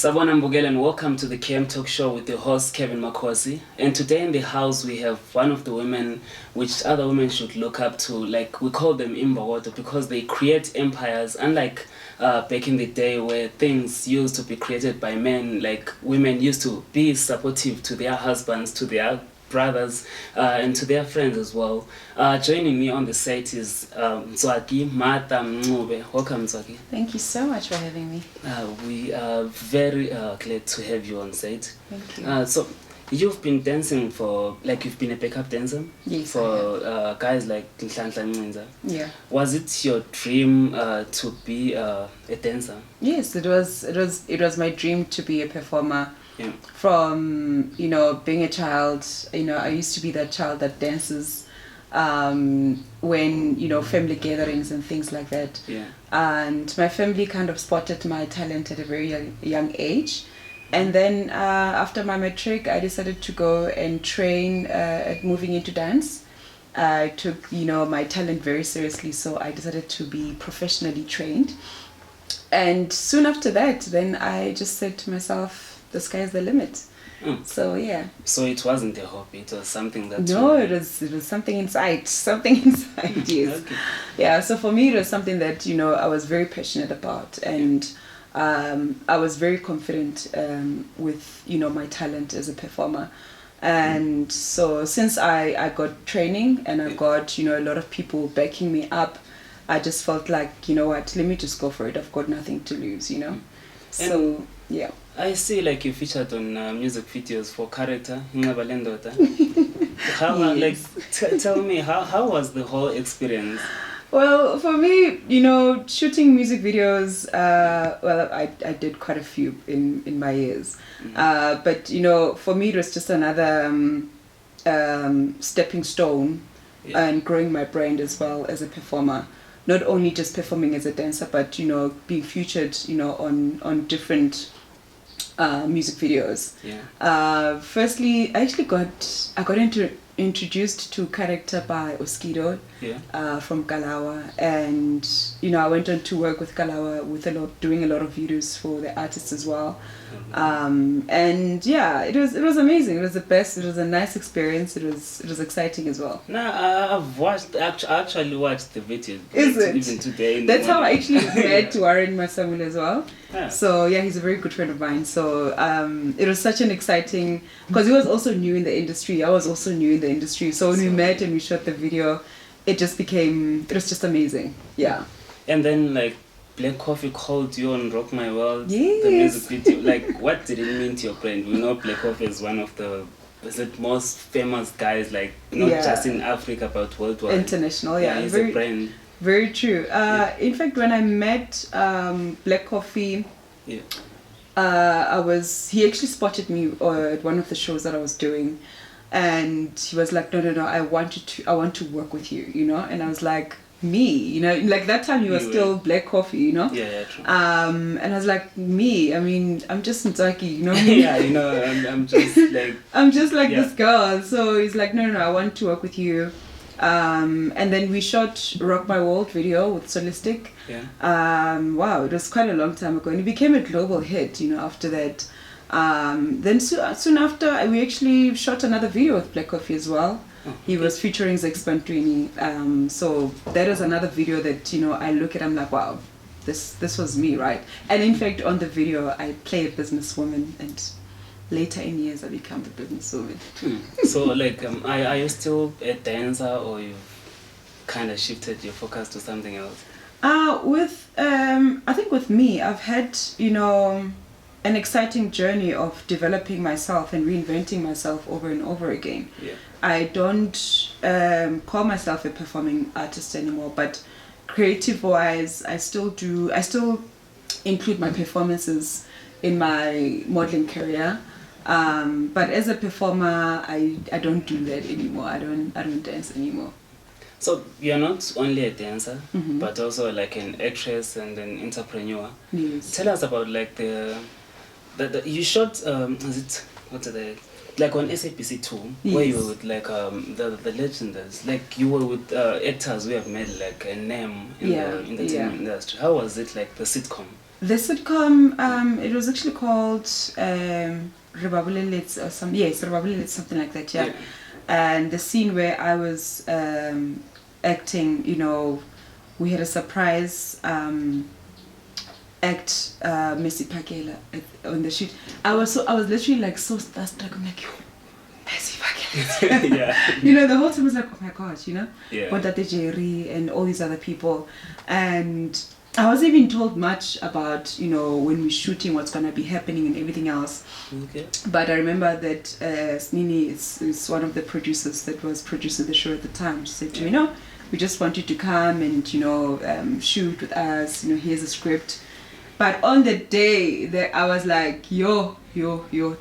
Sabona Mbugela, and welcome to the KM Talkshow with your host Kevin Makhosi. And today in the house we have one of the women which other women should look up to. Like, we call them Imbawoto because they create empires, unlike back in the day where things used to be created by men. Like, women used to be supportive to their husbands, to their brothers, and to their friends as well. Joining me on the set is Ntswaki, Mncube. Welcome, Ntswaki. Thank you so much for having me. We are very glad to have you on set. Thank you. So you've been dancing for, like, you've been a backup dancer? Yes, for guys like Nhlanhla Ncinza. Yeah. Was it your dream to be a dancer? Yes, it was my dream to be a performer. Yeah. From being a child, I used to be that child that dances when family gatherings and things like that. Yeah. And my family kind of spotted my talent at a very young age. And then after my matric, I decided to go and train at moving into dance. I took my talent very seriously, so I decided to be professionally trained. And soon after that, then I just said to myself, the sky's the limit. So yeah. So it wasn't a hobby, it was something that it was something inside. Something inside, yes. Okay. Yeah, so for me it was something that I was very passionate about, and I was very confident with my talent as a performer. And so since I got training and I got a lot of people backing me up, I just felt like, what, let me just go for it. I've got nothing to lose, So yeah. I see, like, you featured on music videos for character Nqabalendota. How Yes. tell me, how was the whole experience? Well, for me, shooting music videos, I did quite a few in my years. Mm-hmm. But for me it was just another stepping stone. Yeah. And growing my brand as well as a performer. Not only just performing as a dancer, but being featured on different music videos. Yeah. Firstly, I got introduced to character by Oskido. Yeah. From Kalawa, and I went on to work with Kalawa doing a lot of videos for the artists as well. And yeah, it was amazing. It was the best. It was a nice experience. It was exciting as well. No, I've actually watched the video. Is it? Even today. That's how I actually met Warren Masamul as well. Yeah. So yeah, he's a very good friend of mine. So it was such an exciting, because he was also new in the industry. I was also new in the industry. So when we met and we shot the video, it was just amazing. Yeah. And then, like, Black Coffee called you on Rock My World, Yes. the music video. Like, what did it mean to your brand? We know Black Coffee is one of the most famous guys, like, not just in Africa, but worldwide. International, yeah. It's a brand. Very true. In fact, when I met Black Coffee, he actually spotted me at one of the shows that I was doing, and he was like, no, I want to work with you, and I was like, me, like that time you were still Black Coffee, Yeah, true. And I was like, me, I mean, I'm just Ntswaki, Yeah, I'm just like this girl. So he's like, no, I want to work with you. And then we shot Rock My World video with Solistic. Yeah. Wow, it was quite a long time ago, and it became a global hit, after that. Then soon after, we actually shot another video with Black Coffee as well. Oh, he was featuring Zex Pantrini. So that is another video that, I look at, I'm like, wow, this was me, right? And in fact, on the video, I play a businesswoman, and later in years, I become a businesswoman. So, like, are you still a dancer, or you've kind of shifted your focus to something else? I think with me, I've had, an exciting journey of developing myself and reinventing myself over and over again. Yeah. I don't call myself a performing artist anymore, but creative-wise, I still include my performances in my modeling career. But as a performer, I don't do that anymore. I don't dance anymore. So you're not only a dancer, Mm-hmm. but also like an actress and an entrepreneur. Yes. Tell us about, like, the you shot like on SABC 2, where you were with, like, the legendaries, like you were with actors who have made, like, a name in the entertainment industry. How was it, like, the sitcom? The sitcom, it was actually called Rebabulelets or some, yes, Rebabulelets, something like that, yeah. And the scene where I was acting, you know, we had a surprise act, Messi Pakela on the shoot. I was literally like so starstruck. I'm like, yo, Messi Pakela. Yeah. You know, the whole time was like, oh my gosh, you know, Yeah. Bontate Jerry and all these other people, and I wasn't even told much about, you know, when we're shooting, what's gonna be happening and everything else. Okay. But I remember that Snini is one of the producers that was producing the show at the time. She said to me, no, we just want you to come and, you know, shoot with us. You know, here's a script. But on the day that I was like, yo,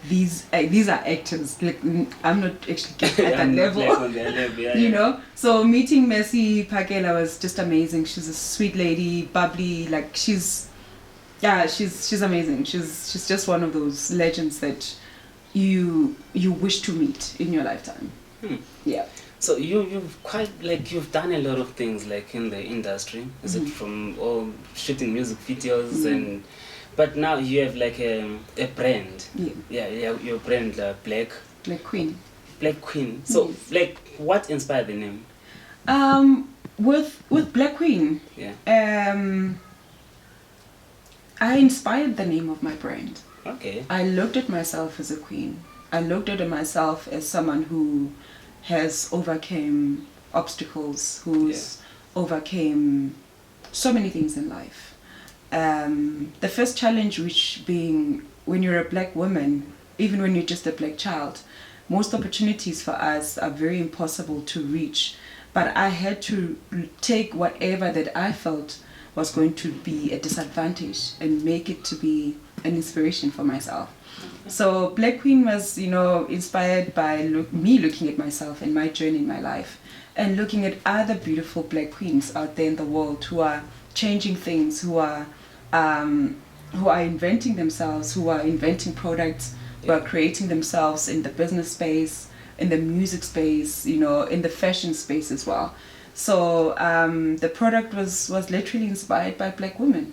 these are actors. Like, I'm not actually getting at that level. On their level, yeah, You know, so meeting Messi Pakela was just amazing. She's a sweet lady, bubbly. Like she's amazing. She's just one of those legends that you wish to meet in your lifetime. Yeah. So you've done a lot of things like in the industry. Is it from all shooting music videos and but now you have like a brand. Yeah, your brand Black Queen. Black Queen. So like what inspired the name? With Black Queen. Yeah. I inspired the name of my brand. Okay. I looked at myself as a queen. I looked at myself as someone who has overcame obstacles, who's overcame so many things in life. The first challenge, which being when you're a black woman, even when you're just a black child, most opportunities for us are very impossible to reach. But I had to take whatever that I felt was going to be a disadvantage and make it to be an inspiration for myself. So Black Queen was, you know, inspired by me looking at myself and my journey in my life and looking at other beautiful black queens out there in the world who are changing things, who are inventing themselves, who are inventing products, who are creating themselves in the business space, in the music space, you know, in the fashion space as well. So the product was literally inspired by black women.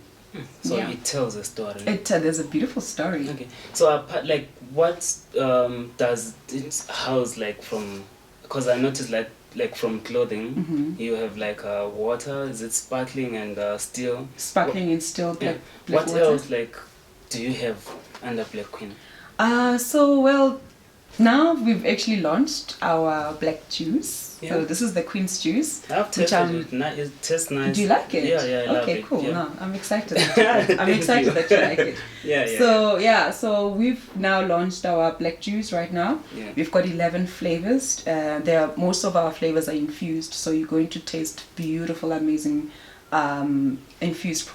So it tells a story. There's a beautiful story. Okay. So like what does it house like from? Because I noticed like from clothing, you have like water. Is it sparkling and still? Sparkling and still black what water. else like do you have under Black Queen? Now we've actually launched our black juice. Yeah. So this is the Queen's juice. I've tasted it. It tastes nice. Do you like it? Yeah, I love it. Okay, cool. Yeah. No, I'm excited. I'm excited that you like it. Yeah. So we've now launched our black juice right now. Yeah. We've got 11 flavors. Most of our flavors are infused, so you're going to taste beautiful, amazing infused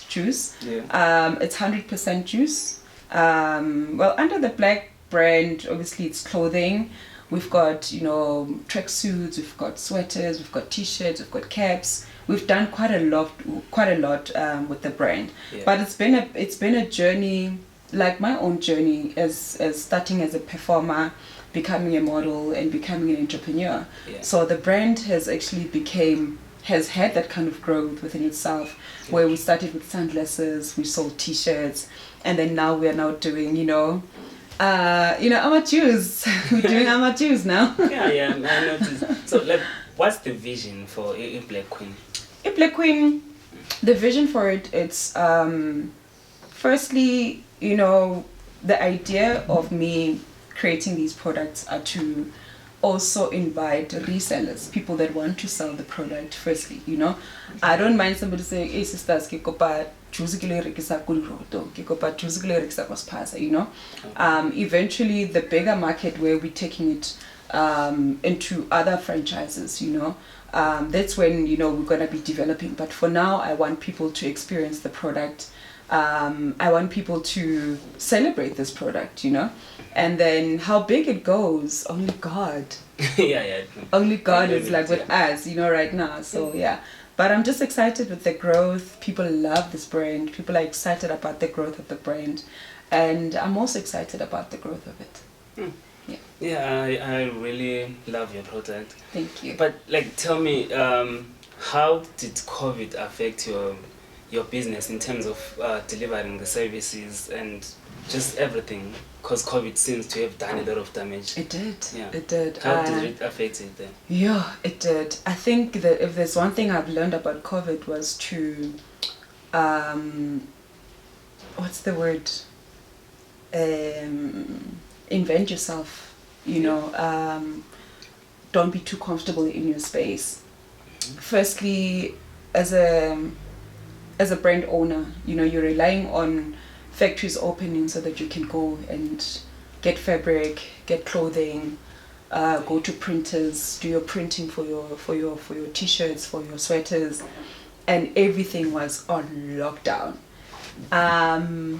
juice. Yeah. It's 100% juice. Under the black brand, obviously it's clothing. We've got, you know, tracksuits, we've got sweaters, we've got t-shirts, we've got caps. We've done quite a lot with the brand. Yeah. But it's been a journey, like my own journey, as starting as a performer, becoming a model, and becoming an entrepreneur. Yeah. So the brand has actually has had that kind of growth within itself, where we started with sunglasses, we sold t-shirts, and then now we are now doing, amateurs. We're doing amateurs now. Yeah, I noticed. So, like, what's the vision for a Black Queen? A Black Queen, the vision for it's firstly, the idea of me creating these products are to also invite resellers, people that want to sell the product. Firstly, I don't mind somebody saying, "Hey sisters, ke kopa juice ke le rekisa ko diroto, ke kopa juice ke le rekisa ko spaza," Eventually, the bigger market where we're taking it into other franchises, that's when we're gonna be developing. But for now, I want people to experience the product. I want people to celebrate this product, and then how big it goes, only God. Yeah. Only God is like with us, right now. So yeah, but I'm just excited with the growth. People love this brand. People are excited about the growth of the brand, and I'm also excited about the growth of it. Yeah, I really love your product. Thank you. But tell me, how did COVID affect your business in terms of delivering the services and just everything? Because COVID seems to have done a lot of damage. It did. Yeah. It did. How did it affect it then? Yeah, it did. I think that if there's one thing I've learned about COVID was to, what's the word? Invent yourself. You know, don't be too comfortable in your space. Firstly, as a brand owner, you know, you're relying on factories opening so that you can go and get fabric, get clothing, go to printers, do your printing for your t-shirts, for your sweaters, and everything was on lockdown.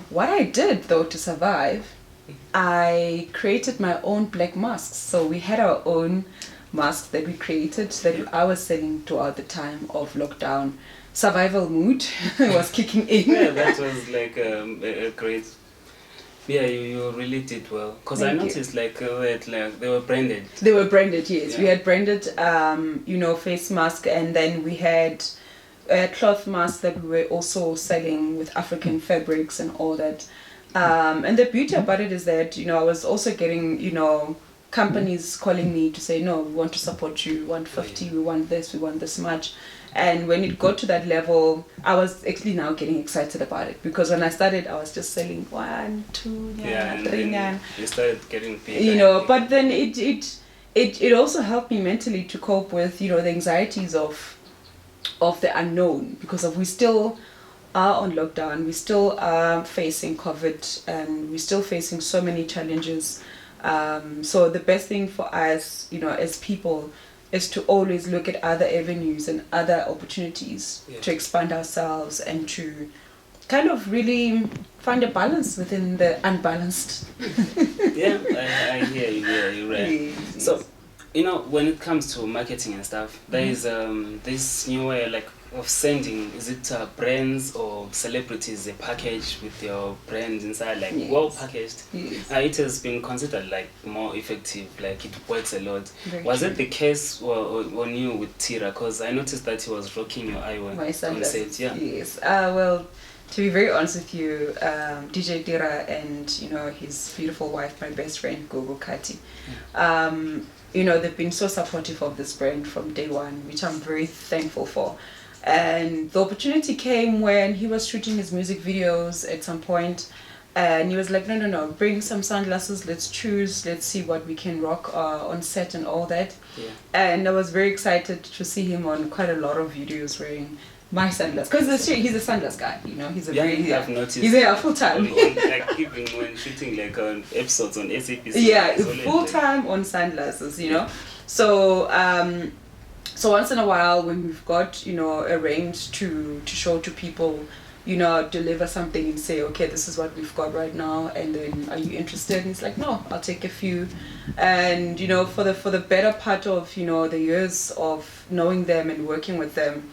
What I did though to survive, I created my own black masks. So we had our own masks that we created that I was selling throughout the time of lockdown. Survival mood was kicking in. Yeah, that was like a great. Yeah, you really did well. Because I noticed like they were branded. They were branded, yes. Yeah. We had branded, you know, face mask, and then we had cloth masks that we were also selling with African fabrics and all that. And the beauty about it is that, you know, I was also getting, you know, companies calling me to say, no, we want to support you, we want 50, we want this much. And when it got to that level, I was actually now getting excited about it, because when I started, I was just selling 1, 2, 3, and you started getting paid. you know. But then it also helped me mentally to cope with, you know, the anxieties of the unknown, because we still are on lockdown, we still are facing COVID, and we're still facing so many challenges. So the best thing for us, you know, as people, is to always look at other avenues and other opportunities to expand ourselves and to kind of really find a balance within the unbalanced. Yeah, I hear you. Yeah, you're right. Yes, So, you know, when it comes to marketing and stuff, there is this new way like of sending, is it brands or celebrities a package with your brand inside, like well packaged. Yes. It has been considered like more effective, like it works a lot. Very Was true. it the case on you with Tira? Because I noticed that he was rocking your eyewear My on sunglasses. set. Yeah. Yes. Well, to be very honest with you, DJ Tira and, you know, his beautiful wife, my best friend Gogo Kati, you know, they've been so supportive of this brand from day one, which I'm very thankful for. And the opportunity came when he was shooting his music videos at some point, and he was like, no, bring some sunglasses, let's choose, let's see what we can rock on set and all that. Yeah. And I was very excited to see him on quite a lot of videos wearing my sunglasses, because he's a sunglass guy, you know. He's a I've noticed. He's there full time. Like even when shooting like episodes on SAPC. Yeah, it's always full time on sunglasses, you know. So so once in a while, when we've got, you know, a range to show to people, you know, deliver something and say, okay, this is what we've got right now, and then are you interested? And it's like, no, I'll take a few. And, you know, for the better part of, you know, the years of knowing them and working with them,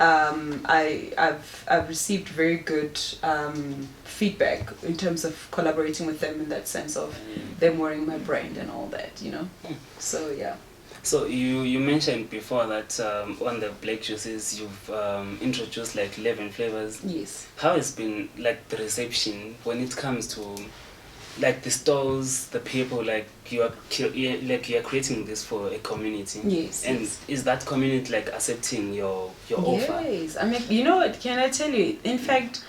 I've received very good feedback in terms of collaborating with them, in that sense of them wearing my brand and all that, you know. So yeah. So you mentioned before that on the black juices you've introduced like 11 flavors. Yes. How has been like the reception when it comes to like the stores, the people, like you are creating this for a community? Yes. And is that community like accepting your offer? Yes. I mean, you know what, can I tell you? In fact,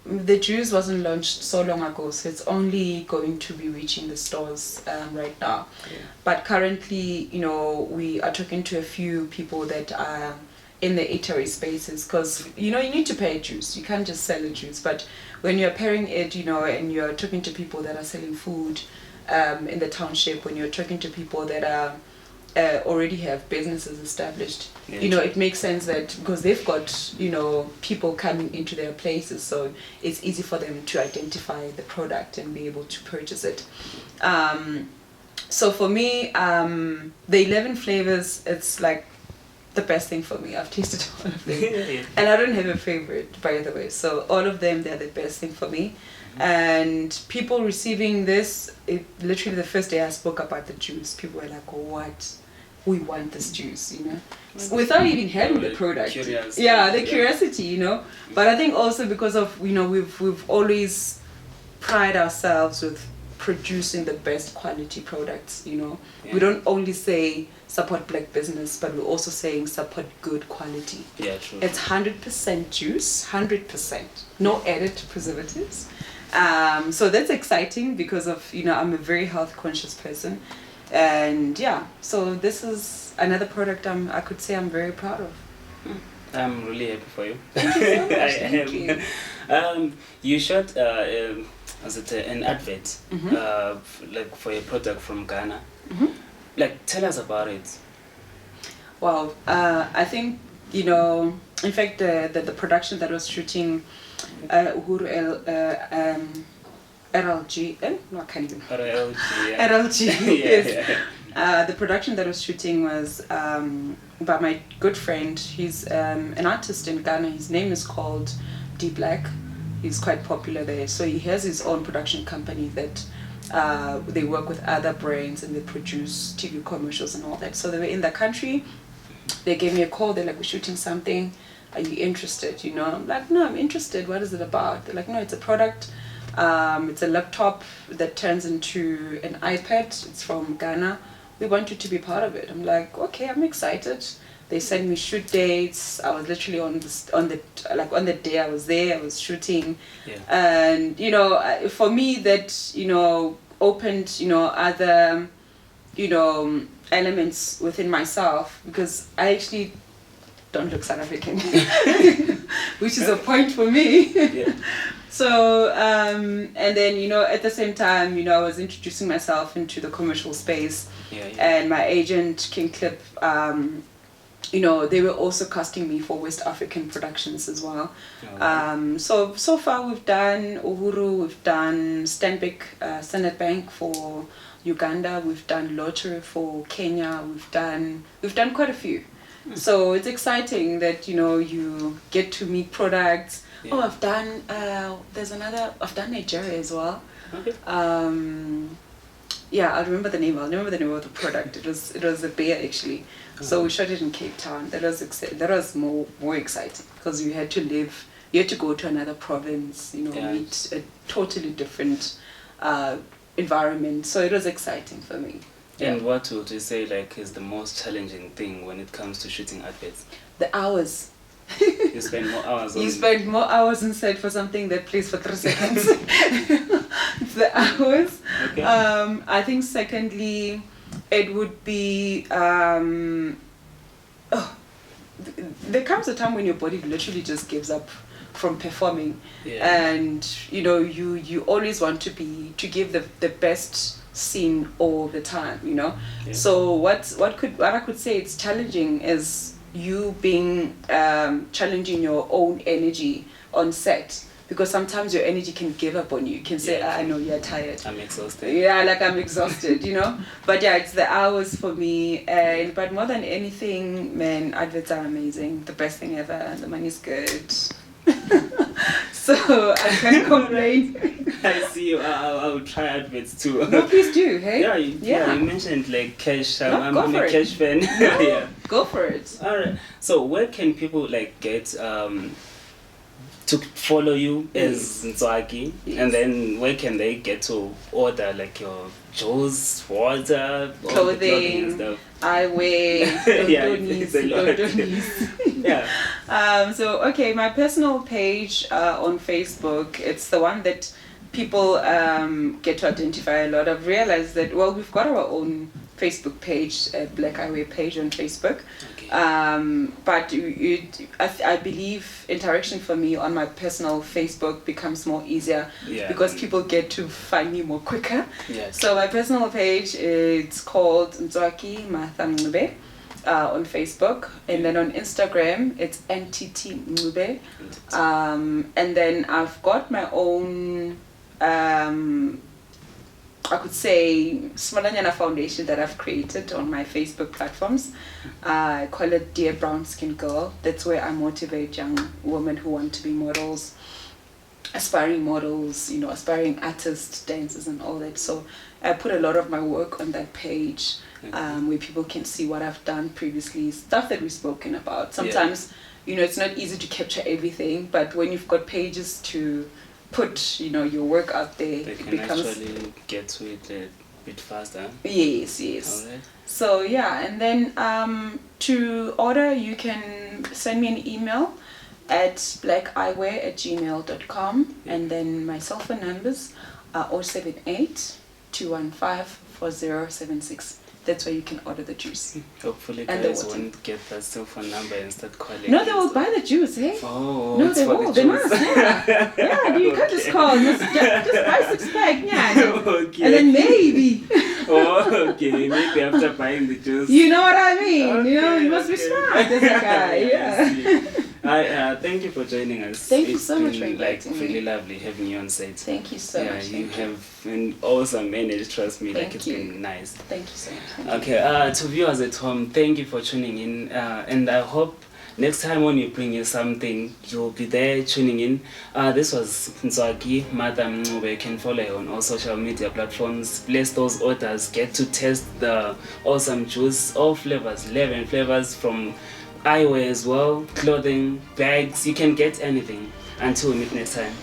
the juice wasn't launched so long ago, so it's only going to be reaching the stores right now. Yeah. But currently, you know, we are talking to a few people that are in the eatery spaces, because, you know, you need to pair juice. You can't just sell a juice. But when you're pairing it, you know, and you're talking to people that are selling food in the township, when you're talking to people that are already have businesses established, you know, it makes sense that because they've got, you know, people coming into their places, so it's easy for them to identify the product and be able to purchase it. So for me, the 11 flavors, it's like the best thing for me. I've tasted all of them. And I don't have a favorite, by the way. So all of them, they're the best thing for me. And people receiving this, literally the first day I spoke about the juice, people were like, what we want this juice, you know, without even having the product. Curious. Yeah, the curiosity, you know. But I think also because of, you know, we've always pride ourselves with producing the best quality products, you know. Yeah. We don't only say support black business, but we're also saying support good quality. Yeah, true. It's 100% juice, 100%, no added preservatives. So that's exciting because of, you know, I'm a very health conscious person, and yeah, so this is another product I could say I'm very proud of. I'm really happy for you. Thank you so much. Thank you. You shot was it an advert like for a product from Ghana. Like, tell us about it. Wow, I think, you know, in fact, the production that was shooting Uhuru RLG, no, I can't even. RLG, yeah. RLG, Yeah, yes. yeah. The production that was shooting was by my good friend. He's an artist in Ghana. His name is called D Black. He's quite popular there. So he has his own production company that they work with other brands and they produce TV commercials and all that. So they were in the country. They gave me a call. They're like, we're shooting something. Are you interested? You know, I'm like, no, I'm interested. What is it about? They're like, no, it's a product. It's a laptop that turns into an iPad. It's from Ghana. We want you to be part of it. I'm like, okay, I'm excited. They sent me shoot dates. I was literally on the day I was there, I was shooting. Yeah. And, you know, for me that, you know, opened, you know, other, you know, elements within myself, because I actually don't look South African, which is a point for me. Yeah. So, and then, you know, at the same time, you know, I was introducing myself into the commercial space. Yeah, yeah. And my agent, King Clip, you know, they were also casting me for West African productions as well. Oh, So far we've done Uhuru, we've done Stanbic, Standard Bank for Uganda, we've done Lottery for Kenya, we've done quite a few. So it's exciting that, you know, you get to meet products. Yeah. Oh, I've done, I've done Nigeria as well. Okay. Yeah, I'll remember the name. I'll remember the name of the product. It was a beer actually. So we shot it in Cape Town. That was more exciting because you had to go to another province, you know, Yeah. meet a totally different environment. So it was exciting for me. And what would you say like is the most challenging thing when it comes to shooting adverts? The hours. You spend more hours on You spend more hours inside for something that plays for 3 seconds. It's the hours. Okay. I think secondly, it would be there comes a time when your body literally just gives up from performing. Yeah. And you know, you always want to give the best scene all the time, you know. Yeah. So what I could say it's challenging is you being challenging your own energy on set, because sometimes your energy can give up on you. You can say, Yeah. I know you're tired. I'm exhausted. Yeah, like I'm exhausted, you know. But yeah, it's the hours for me. But more than anything, man, adverts are amazing. The best thing ever. The money's good. So I can't complain. I see you. I will try adverts too. No, please do. Hey. Yeah, you mentioned like cash. No, I'm go for a it. cash fan. No, Yeah. go for it. All right. So where can people like get to follow you as Ntswaki? Yes. And then where can they get to order like your juice, water, all the clothing and Clothing, stuff? eyewear, Yeah, dodonis, it's a lot. dodonis. Yeah. So okay, my personal page on Facebook, it's the one that people get to identify a lot. I've realized that, well, we've got our own Facebook page, Black Eyewear page on Facebook. Okay. But I believe interaction for me on my personal Facebook becomes more easier, Yeah. because people get to find me more quicker. Yes. So my personal page, it's called Ntswaki Mncube on Facebook, and then on Instagram it's NTT Mncube. And then I've got my own I could say Smalanyana Foundation that I've created on my Facebook platforms. I call it Dear Brown Skin Girl. That's where I motivate young women who want to be models. aspiring models, aspiring artists, dancers, and all that. So I put a lot of my work on that page, where people can see what I've done previously, stuff that we've spoken about. Sometimes, it's not easy to capture everything, but when you've got pages to put, your work out there, they can it becomes actually get to it a bit faster. Yes. All right. So and then to order, you can send me an email at blackeyewear@gmail.com, and then my cell phone numbers are 078 215 4076. That's where you can order the juice. Hopefully And guys the water. won't get that cell phone number and start calling. No, they will buy the juice, hey? Oh, No, it's they for will. the They must. juice. Yeah, you can't just call. Just buy 6 pack, yeah. Okay. And then maybe. Oh, okay. Maybe after buying the juice. You know what I mean? Okay, You must be smart as a guy. Yeah. Thank you for joining us. Thank you so much for It's been inviting me. really lovely having you on site. Thank you so much. You Thank have been awesome managed, trust me. Thank It's you. been nice. Thank you so much. Thank you. Okay, to viewers at home, thank you for tuning in. And I hope next time when we bring you something, you'll be there tuning in. This was Ntswaki, Madam Mncube. You can follow her on all social media platforms. Place those orders. Get to test the awesome juice. All flavors, 11 flavors from eyewear as well, clothing, bags. You can get anything. Until we meet next time.